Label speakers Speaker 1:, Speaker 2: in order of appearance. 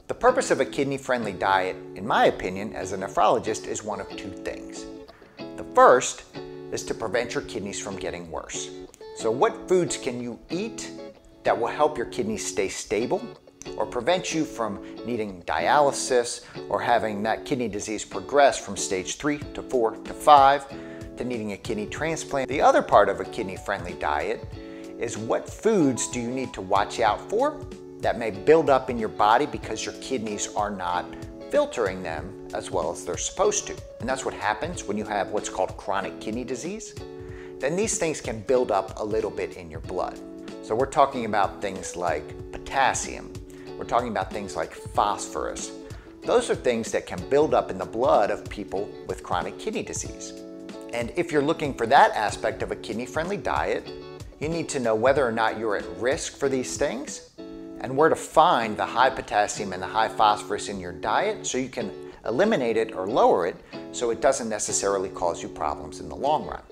Speaker 1: The purpose of a kidney-friendly diet, in my opinion, as a nephrologist, is one of two things. The first is to prevent your kidneys from getting worse. So what foods can you eat that will help your kidneys stay stable or prevent you from needing dialysis or having that kidney disease progress from stage 3 to 4 to 5 to needing a kidney transplant? The other part of a kidney-friendly diet is what foods do you need to watch out for that may build up in your body because your kidneys are not filtering them as well as they're supposed to. And that's what happens when you have what's called chronic kidney disease. Then these things can build up a little bit in your blood. So we're talking about things like potassium. We're talking about things like phosphorus. Those are things that can build up in the blood of people with chronic kidney disease. And if you're looking for that aspect of a kidney-friendly diet, you need to know whether or not you're at risk for these things and where to find the high potassium and the high phosphorus in your diet so you can eliminate it or lower it so it doesn't necessarily cause you problems in the long run.